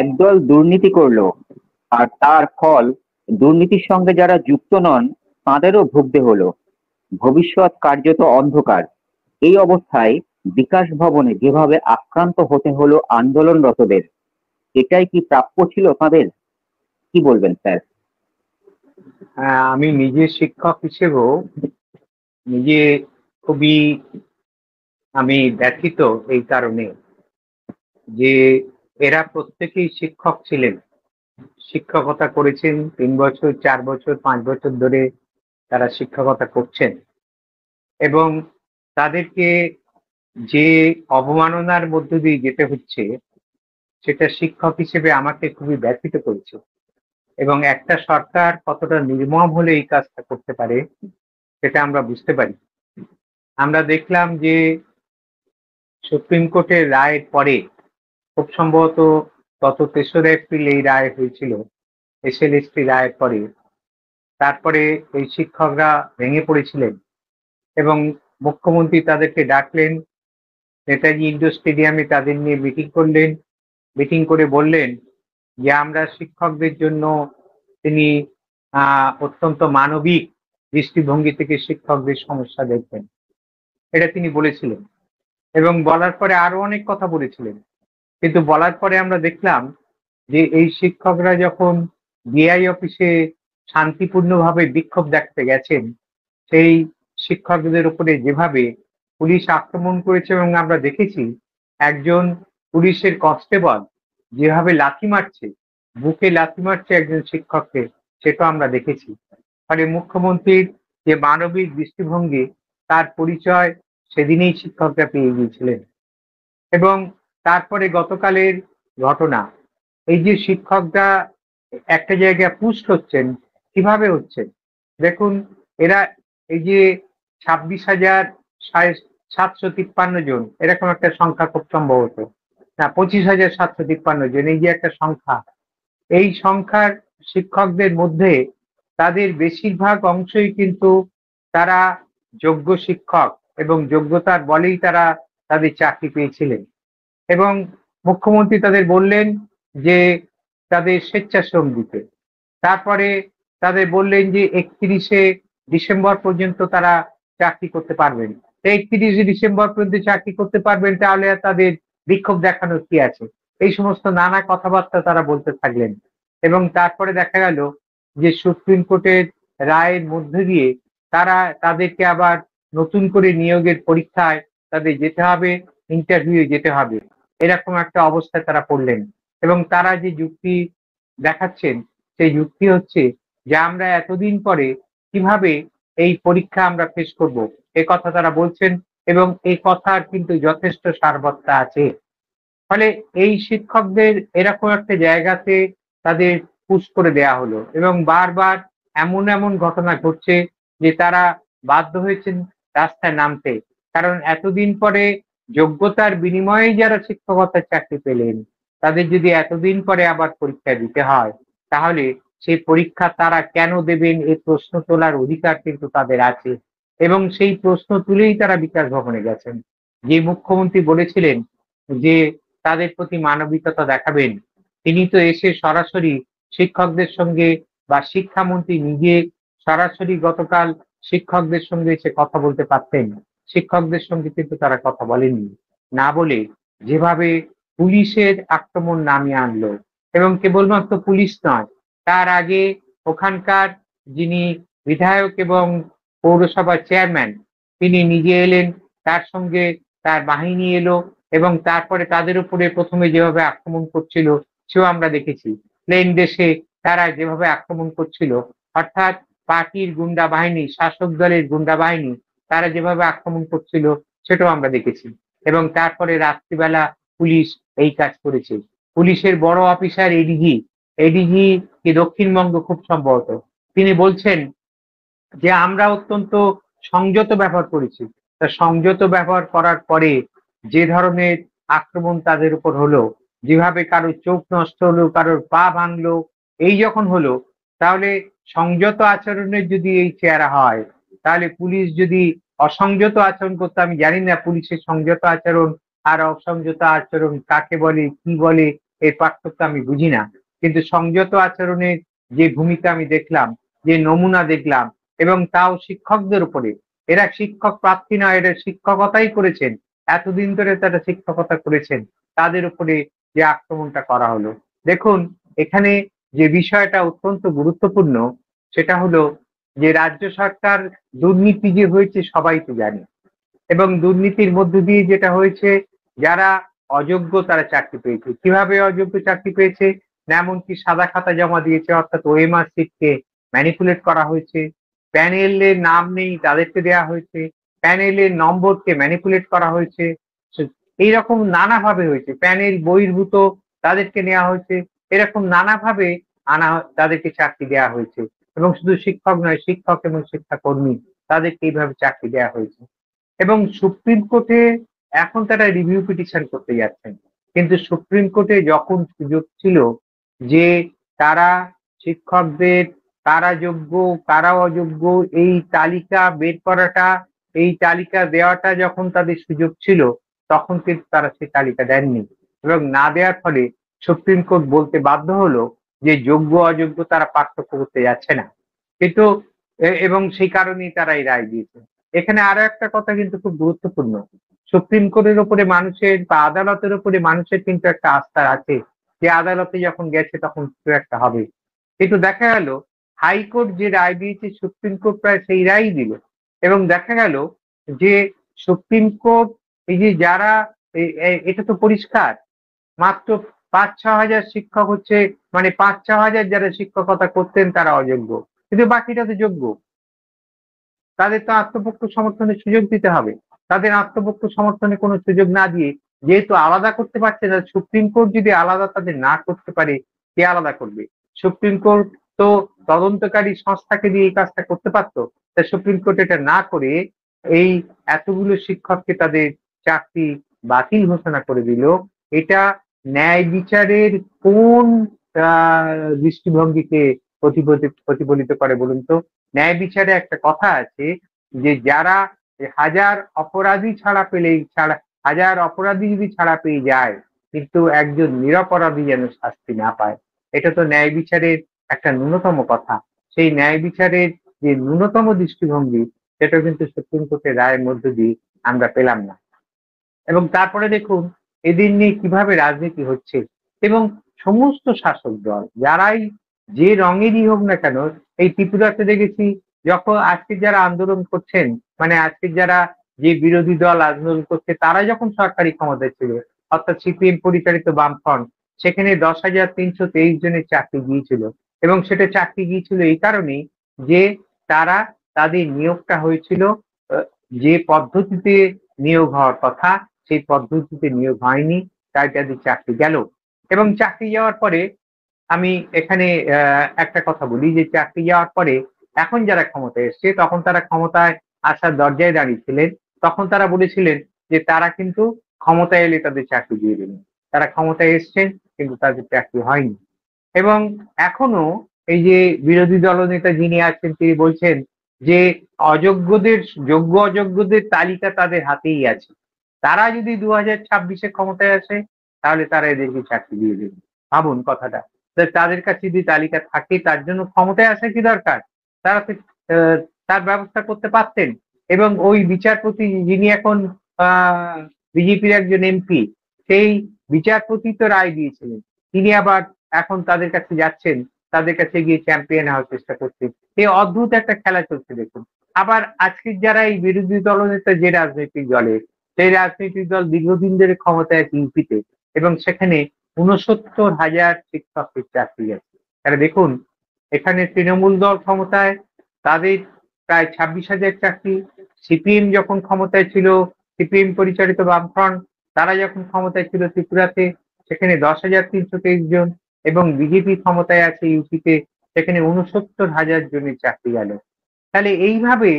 একদল দুর্নীতি করলো, আর তার ফল দুর্নীতির সঙ্গে যারা যুক্ত নন তাদেরও ভুগতে হলো। ভবিষ্যৎ কার্যত অন্ধকার। এই অবস্থায় বিকাশ ভবনে যেভাবে আক্রান্ত হতে হলো আন্দোলনরতদের, এটাই কি প্রাপ্য ছিল তাদের? কি বলবেন স্যার? আমি নিজে শিক্ষক হিসেবেও নিজে খুবই আমি ব্যথিত এই কারণে যে এরা প্রত্যেকেই শিক্ষক ছিলেন, শিক্ষকতা করেছেন 3 বছর 4 বছর 5 বছর ধরে তারা শিক্ষকতা করছেন, এবং তাদেরকে যে অবমাননার মধ্য দিয়ে যেতে হচ্ছে সেটা শিক্ষক হিসেবে আমাকে খুবই ব্যথিত করেছে। এবং একটা সরকার কতটা নির্মম হলে এই কাজটা করতে পারে সেটা আমরা বুঝতে পারি। আমরা দেখলাম যে সুপ্রিম কোর্টের রায়ের পরে, খুব সম্ভবত গত 3রা এপ্রিল এই রায় হয়েছিল, এসএলএসটি রায়ের পরে, তারপরে এই শিক্ষকরা ভেঙে পড়েছিলেন এবং মুখ্যমন্ত্রী তাদেরকে ডাকলেন, নেতাজি ইন্ডোর স্টেডিয়ামে তাদের নিয়ে মিটিং করলেন। মিটিং করে বললেন যে আমরা শিক্ষকদের জন্য তিনি অত্যন্ত মানবিক দৃষ্টিভঙ্গি থেকে শিক্ষকদের সমস্যা দেখবেন, এটা তিনি বলেছিলেন। এবং বলার পরে আরো অনেক কথা বলেছিলেন, কিন্তু বলার পরে আমরা দেখলাম যে এই শিক্ষকরা যখন ডিআই অফিসে শান্তিপূর্ণভাবে বিক্ষোভ দেখাতে গেছেন, সেই শিক্ষকদের উপরে যেভাবে পুলিশ আক্রমণ করেছে, এবং আমরা দেখেছি একজন পুলিশের কনস্টেবল যেভাবে লাথি মারছে, বুকে লাথি মারছে একজন শিক্ষককে, সেটা আমরা দেখেছি। ফলে মুখ্যমন্ত্রীর যে মানবিক দৃষ্টিভঙ্গি, তার পরিচয় সেদিনেই শিক্ষকরা পেয়ে গিয়েছিলেন। এবং তারপরে গতকালের ঘটনা, এই যে শিক্ষকরা একটা জায়গায় পুষ্ট হচ্ছেন, কিভাবে হচ্ছেন দেখুন। এরা এই যে 26,753 জন, এরকম একটা সংখ্যা খুব সম্ভবত, না 25,753 জন, এই যে একটা সংখ্যা, এই সংখ্যার শিক্ষকদের মধ্যে তাদের বেশিরভাগ অংশই কিন্তু তারা যোগ্য শিক্ষক, এবং যোগ্যতার বলেই তারা তাদের চাকরি পেয়েছিলেন। এবং মুখ্যমন্ত্রী তাদের বললেন যে তাদের স্বেচ্ছাশ্রম দিতে। তারপরে তাদের বললেন যে 31শে ডিসেম্বর পর্যন্ত তারা চাকরি করতে পারবেন। 31শে ডিসেম্বর পর্যন্ত চাকরি করতে পারবেন, তাহলে আর তাদের বিক্ষোভ দেখানোর কি আছে? এই সমস্ত নানা কথাবার্তা তারা বলতে থাকলেন। এবং তারপরে দেখা গেল যে সুপ্রিম কোর্টের রায়ের মধ্যে দিয়ে তারা তাদেরকে আবার নতুন করে নিয়োগের পরীক্ষায় তাদের যেতে হবে, ইন্টারভিউ যেতে হবে, এরকম একটা অবস্থায় তারা পড়লেন। এবং তারা যে যুক্তি দেখাচ্ছেন, সেই যুক্তি হচ্ছে যে আমরা এতদিন পরে কিভাবে এই পরীক্ষা আমরা ফেস করব, এ কথা তারা বলছেন। এবং এই কথার কিন্তু যথেষ্ট সারবত্তা আছে। ফলে এই শিক্ষকদের এরকম একটা জায়গাতে তাদের পুশ করে দেয়া হলো, এবং বারবার এমন এমন ঘটনা ঘটছে যে তারা বাধ্য হয়েছেন রাস্তায় নামতে। কারণ এতদিন পরে যোগ্যতার বিনিময়ে যারা শিক্ষকতার চাকরি পেলেন, তাদের যদি এতদিন পরে আবার পরীক্ষা দিতে হয়, তাহলে সেই পরীক্ষা তারা কেন দেবেন, এই প্রশ্ন তোলার অধিকার কিন্তু তাদের আছে। এবং সেই প্রশ্ন তুলেই তারা বিকাশ ভবনে গেছেন। যে মুখ্যমন্ত্রী বলেছিলেন যে তাদের প্রতি মানবিকতা দেখাবেন, তিনি তো এসে সরাসরি শিক্ষকদের সঙ্গে, বা শিক্ষামন্ত্রী নিজে সরাসরি গতকাল শিক্ষকদের সঙ্গে এসে কথা বলতে পারতেন। শিক্ষকদের সঙ্গে কিন্তু তারা কথা বলেননি, না বলে যেভাবে পুলিশের আক্রমণ নামিয়ে আনলো। এবং কেবলমাত্র পুলিশ নয়, তার আগে ওখানকার যিনি বিধায়ক এবং পৌরসভার চেয়ারম্যান, তিনি নিজে এলেন, তার সঙ্গে তার বাহিনী এলো, এবং তারপরে তাদের উপরে প্রথমে যেভাবে আক্রমণ করছিল সেও আমরা দেখেছি। প্লেন দেশে তারা যেভাবে আক্রমণ করছিল, অর্থাৎ পার্টির গুন্ডা বাহিনী, শাসক দলের গুন্ডা বাহিনী, তারা যেভাবে আক্রমণ করছিল সেটাও আমরা দেখেছি। এবং তারপরে রাত্রিবেলা পুলিশ এই কাজ করেছে। পুলিশের বড় অফিসার এডিজি, এডিজি কি দক্ষিণবঙ্গ খুব সম্ভবত, তিনি বলছেন যে আমরা অত্যন্ত সংযত ব্যবহার করেছি। তা সংযত ব্যবহার করার পরে যে ধরনের আক্রমণ তাদের উপর হলো, যেভাবে কারোর চোখ নষ্ট হলো, কারোর পা ভাঙলো, এই যখন হলো, তাহলে সংযত আচরণের যদি এই চেহারা হয়, তাহলে পুলিশ যদি অসংযত আচরণ করতো, আমি জানি না পুলিশের সংযত আচরণ আর অসংযত আচরণ কাকে বলে, কি বলে, এর পার্থক্য আমি বুঝি না, কিন্তু সংযত আচরণের যে ভূমিকা আমি দেখলাম, যে নমুনা দেখলাম, এবং তাও শিক্ষকদের উপরে, এরা শিক্ষক প্রার্থী নয়, এরা শিক্ষকতাই করেছেন, এতদিন ধরে তারা শিক্ষকতা করেছেন, তাদের উপরে যে আক্রমণটা করা হলো। দেখুন, এখানে যে বিষয়টা অত্যন্ত গুরুত্বপূর্ণ সেটা হলো যে রাজ্য সরকার দুর্নীতি যে হয়েছে সবাই তো জানে, এবং দুর্নীতির মধ্য দিয়ে যেটা হয়েছে, যারা অযোগ্য তারা চাকরি পেয়েছে। কিভাবে অযোগ্য চাকরি পেয়েছে? না, এমনকি সাদা খাতা জমা দিয়েছে, অর্থাৎ ওএমআর সিটকে ম্যানিপুলেট করা হয়েছে, প্যানেলের নাম নেই তাদেরকে দেওয়া হয়েছে, প্যানেলের নম্বরকে ম্যানিপুলেট করা হয়েছে, এইরকম নানাভাবে হয়েছে, প্যানেল বহির্ভূত তাদেরকে নেওয়া হয়েছে, এরকম নানাভাবে তাদেরকে চাকরি দেওয়া হয়েছে। এবং শুধু শিক্ষক নয়, শিক্ষক এবং শিক্ষাকর্মী তাদেরকে এইভাবে চাকরি দেওয়া হয়েছে। এবং সুপ্রিম কোর্টে এখন তারা রিভিউ পিটিশন করতে যাচ্ছেন, কিন্তু সুপ্রিম কোর্টে যখন সুযোগ ছিল যে তারা শিক্ষকদের কারা যোগ্য কারা অযোগ্য এই তালিকা বের করাটা, এই তালিকা দেওয়াটা যখন তাদের সুযোগ ছিল, তখন কিন্তু তারা সেই তালিকা দেননি, এবং না দেওয়ার ফলে সুপ্রিম কোর্ট বলতে বাধ্য হলো যে যোগ্য অযোগ্য তারা পার্থক্য করতে যাচ্ছে না। কিন্তু এবং সেই কারণেই তারা এই রায় দিয়েছে। এখানে আরো একটা কথা কিন্তু খুব গুরুত্বপূর্ণ, সুপ্রিম কোর্টের উপরে মানুষের বা আদালতের উপরে মানুষের কিন্তু একটা আস্থা আছে, যে আদালতে যখন গেছে তখন কিছু একটা হবে। কিন্তু দেখা গেল হাইকোর্ট যে রায় দিয়েছে সুপ্রিম কোর্ট প্রায় সেই রায়ই দিল, এবং দেখা গেল যে সুপ্রিম কোর্ট এই যে যারা এটা তো পরিষ্কার, মাত্র ৫-৬ হাজার শিক্ষক হচ্ছে, মানে ৫-৬ হাজার যারা শিক্ষকতা করতেন তারা অযোগ্য, কিন্তু বাকিটা তো যোগ্য। তাদের তো আত্মপক্ষ সমর্থনের সুযোগ দিতে হবে। তাদের আত্মপক্ষ সমর্থনের কোনো সুযোগ না দিয়ে, যেহেতু আলাদা করতে পারছে না, সুপ্রিম কোর্ট যদি আলাদা তাদের না করতে পারে, কে আলাদা করবে? সুপ্রিম কোর্ট তো তদন্তকারী সংস্থাকে দিয়ে এই কাজটা করতে পারতো। তাই সুপ্রিম কোর্ট এটা না করে এই এতগুলো শিক্ষককে তাদের চাকরি বাতিল ঘোষণা করে দিল। এটা ন্যায় বিচারের কোন দৃষ্টিভঙ্গিকে প্রতিফলিত করে বলুন তো? ন্যায় বিচারে একটা কথা আছে যে যারা হাজার অপরাধী ছাড়া পেলেই ছাড়া, হাজার অপরাধী যদি ছাড়া পেয়ে যায়, কিন্তু একজন নিরপরাধী যেন শাস্তি না পায়। এটা তো ন্যায় বিচারের একটা ন্যূনতম কথা। সেই ন্যায় বিচারের যে ন্যূনতম দৃষ্টিভঙ্গি, সেটা কিন্তু সুপ্রিম কোর্টের রায়ের মধ্য দিয়ে আমরা পেলাম না। এবং তারপরে দেখুন এদের নিয়ে কিভাবে রাজনীতি হচ্ছে, এবং সমস্ত শাসক দল যারাই যে রঙেরই হোক না কেন, এই ত্রিপুরাতে দেখেছি যখন আজকে যারা আন্দোলন করছেন, মানে আজকে যারা যে বিরোধী দল আন্দোলন করছে, তারা যখন সরকারি ক্ষমতায় ছিল, অর্থাৎ সিপিএম পরিচালিত বামফ্রন্ট, সেখানে 10,323 জনের চাকরি গিয়েছিল। এবং সেটা চাকরি গিয়েছিল এই কারণেই যে তারা তাদের নিয়োগটা হয়েছিল যে পদ্ধতিতে নিয়োগ হওয়ার কথা, সেই পদ্ধতিতে নিয়োগ হয়নি, তাই তাদের চাকরি গেল। এবং চাকরি যাওয়ার পরে আমি এখানে একটা কথা বলি, যে চাকরি যাওয়ার পরে এখন যারা ক্ষমতায় এসছে, তখন তারা ক্ষমতায় আসার দরজায় দাঁড়িয়েছিলেন, তখন তারা বলেছিলেন যে তারা কিন্তু ক্ষমতায় এলে তাদের চাকরি দিয়ে দেবেন। তারা ক্ষমতায় এসছেন কিন্তু তাদের চাকরি হয়নি। এবং এখনো এই যে বিরোধী দলনেতা যিনি আছেন তিনি বলছেন যে অযোগ্যদের, যোগ্য অযোগ্যদের তালিকা তাদের হাতেই আছে, তারা যদি 2026-এ ক্ষমতায় আসে তাহলে তারা এদেরকে চাকরি দিয়ে দেবে। ভাবুন কথাটা, তাদের কাছে যদি তালিকা থাকে, তার জন্য ক্ষমতায় আসা কি দরকার? তারা তো আহ, তার ব্যবস্থা করতে পারতেন। এবং ওই বিচারপতি যিনি এখন বিজেপির একজন এমপি, সেই বিচারপতি তো রায় দিয়েছিলেন, তিনি আবার এখন তাদের কাছে যাচ্ছেন, তাদের কাছে গিয়ে চ্যাম্পিয়ন হওয়ার চেষ্টা করছেন। এই অদ্ভুত একটা খেলা চলছে দেখুন। আবার আজকের যারা এই বিরোধী দলনেতা, যে রাজনৈতিক দলের, সেই রাজনৈতিক দল দীর্ঘদিন ধরে ক্ষমতায় আছে ইউপিতে, এবং সেখানে 69,000 শিক্ষকের চাকরি আছে। তাহলে দেখুন, এখানে তৃণমূল দল ক্ষমতায়, তাদের প্রায় 26,000 চাকরি। সিপিএম যখন ক্ষমতায় ছিল, সিপিএম পরিচালিত বামফ্রন্ট, তারা যখন ক্ষমতায় ছিল ত্রিপুরাতে, সেখানে 10,323 জন, এবং বিজেপি ক্ষমতায় আছে ইউপিতে, সেখানে 69,000 জনের চাকরি গেল। তাহলে এইভাবে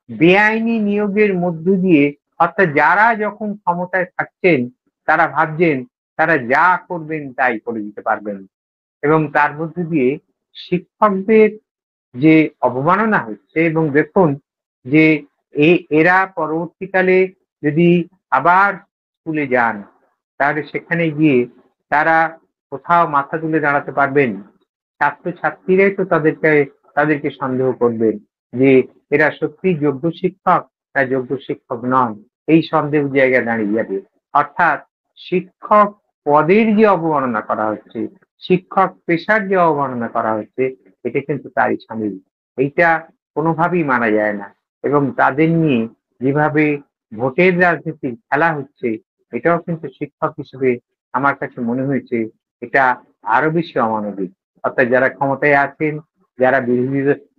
বেআইনি নিয়োগের মধ্য দিয়ে, অর্থাৎ যারা যখন ক্ষমতায় থাকছেন তারা ভাবছেন তারা যা করবেন তাই করে দিতে পারবেন, এবং তার মধ্য দিয়ে শিক্ষকদের যে অবমাননা হচ্ছে। এবং দেখুন যে এরা পরবর্তীকালে যদি আবার স্কুলে যান, তাহলে সেখানে গিয়ে তারা কোথাও মাথা তুলে দাঁড়াতে পারবেন, ছাত্রছাত্রীরাই তো তাদেরকে সন্দেহ করবেন যে এরা সত্যি যোগ্য শিক্ষক না যোগ্য শিক্ষক নন। এই সন্দেহ জায়গায় দাঁড়িয়ে যাবে। অর্থাৎ শিক্ষক পদের যে অবমাননা করা হচ্ছে, শিক্ষক পেশার যে অবমাননা করা হচ্ছে, এটা কিন্তু তারই সামিল। এইটা কোনোভাবেই মানা যায় না। এবং তাদের নিয়ে যেভাবে ভোটের রাজনীতি খেলা হচ্ছে, এটাও কিন্তু শিক্ষক হিসেবে আমার কাছে মনে হয়েছে এটা আরো বেশি অমানবিক। অর্থাৎ যারা ক্ষমতায় আছেন, যারা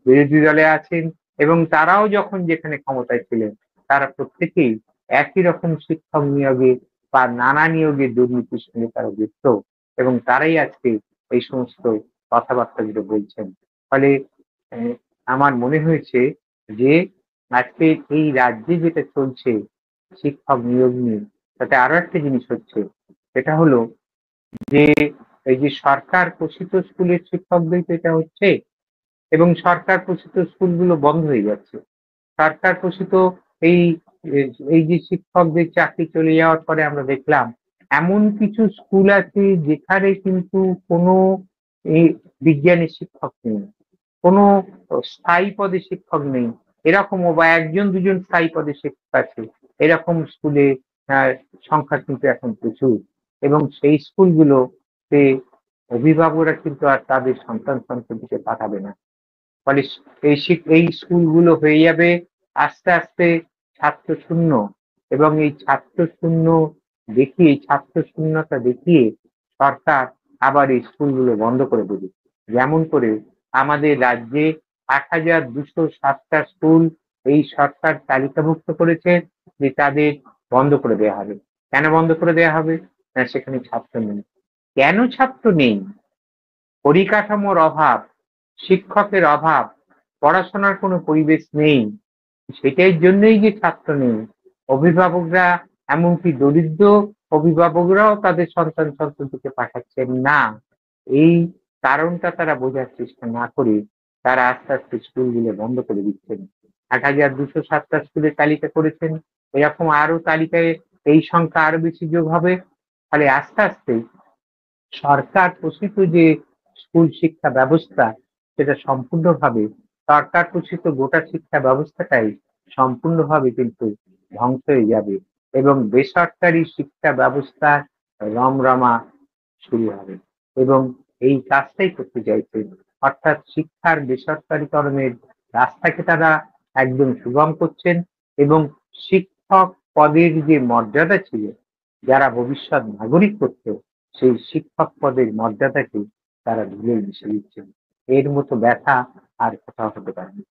বিরোধী দলে আছেন, এবং তারাও যখন যেখানে ক্ষমতায় ছিলেন, তারা প্রত্যেকেই একই রকম শিক্ষক নিয়োগে বা নানা নিয়োগে দুর্নীতির সঙ্গে তারা যুক্ত, এবং তারাই আজকে এই সমস্ত কথাবার্তাগুলো বলছেন। ফলে আহ, আমার মনে হয়েছে যে আজকে এই রাজ্যে যেটা চলছে শিক্ষক নিয়োগ নিয়ে, তাতে আরো একটা জিনিস হচ্ছে, সেটা হলো যে এই যে সরকার পোষিত স্কুলের শিক্ষকদের তো এটা হচ্ছে, এবং সরকার পোষিত স্কুলগুলো বন্ধ হয়ে যাচ্ছে। সরকার পোষিত এই এই যে শিক্ষকদের চাকরি চলে যাওয়ার পরে আমরা দেখলাম এমন কিছু স্কুল আছে যেখানে কিন্তু কোনো এই বিজ্ঞানের শিক্ষক নেই, কোনো স্থায়ী পদে শিক্ষক নেই। এরকমও বা একজন দুজন স্থায়ী পদে শিক্ষক আছে, এরকম স্কুলে সংখ্যা কিন্তু এখন প্রচুর। এবং সেই স্কুলগুলোতে অভিভাবকরা কিন্তু আর তাদের সন্তান সন্ততিকে পাঠাবে না। ফলে এই স্কুলগুলো হয়ে যাবে আস্তে আস্তে ছাত্র শূন্য। এবং এই ছাত্র শূন্য দেখিয়ে, ছাত্র শূন্যতা দেখিয়ে সরকার আবার এই স্কুলগুলো বন্ধ করে দেবে। যেমন করে আমাদের রাজ্যে ৮,২০৭টা স্কুল এই সরকার তালিকাভুক্ত করেছে যে তাদের বন্ধ করে দেওয়া হবে। কেন বন্ধ করে দেওয়া হবে? না, সেখানে ছাত্র নেই। কেন ছাত্র নেই? পরিকাঠামোর অভাব, শিক্ষকের অভাব, পড়াশোনার কোনো পরিবেশ নেই। সেটার জন্যই যে ছাত্র নেই। অভিভাবকরা, এমনকি দরিদ্র অভিভাবকরাও তাদের সন্তান সন্ততিকে পাঠাচ্ছেন না। এই কারণটা তারা বোঝার চেষ্টা না করে তারা আস্তে আস্তে স্কুলগুলো বন্ধ করে দিচ্ছেন। ৮,২০৭টা স্কুলের তালিকা করেছেন, এরকম আরো তালিকায় এই সংখ্যা আরো বেশি যোগ হবে। ফলে আস্তে আস্তে সরকার পোষিত যে স্কুল শিক্ষা ব্যবস্থা, সেটা সম্পূর্ণভাবে, সরকার পোষিত গোটা শিক্ষা ব্যবস্থাটাই সম্পূর্ণভাবে কিন্তু ধ্বংস হয়ে যাবে, এবং বেসরকারি শিক্ষা ব্যবস্থার রমরমা শুরু হবে। এবং এই কাজটাই করতে চাইছে। অর্থাৎ শিক্ষার বেসরকারীকরণের রাস্তাকে তারা একদম সুগম করছেন, এবং শিক্ষক পদের যে মর্যাদা ছিল, যারা ভবিষ্যৎ নাগরিক করত, সেই শিক্ষক পদের মর্যাদাকে তারা ধুলোয় মিশে দিচ্ছেন। এর মতো ব্যথা আর কোথাও হতে পারে না।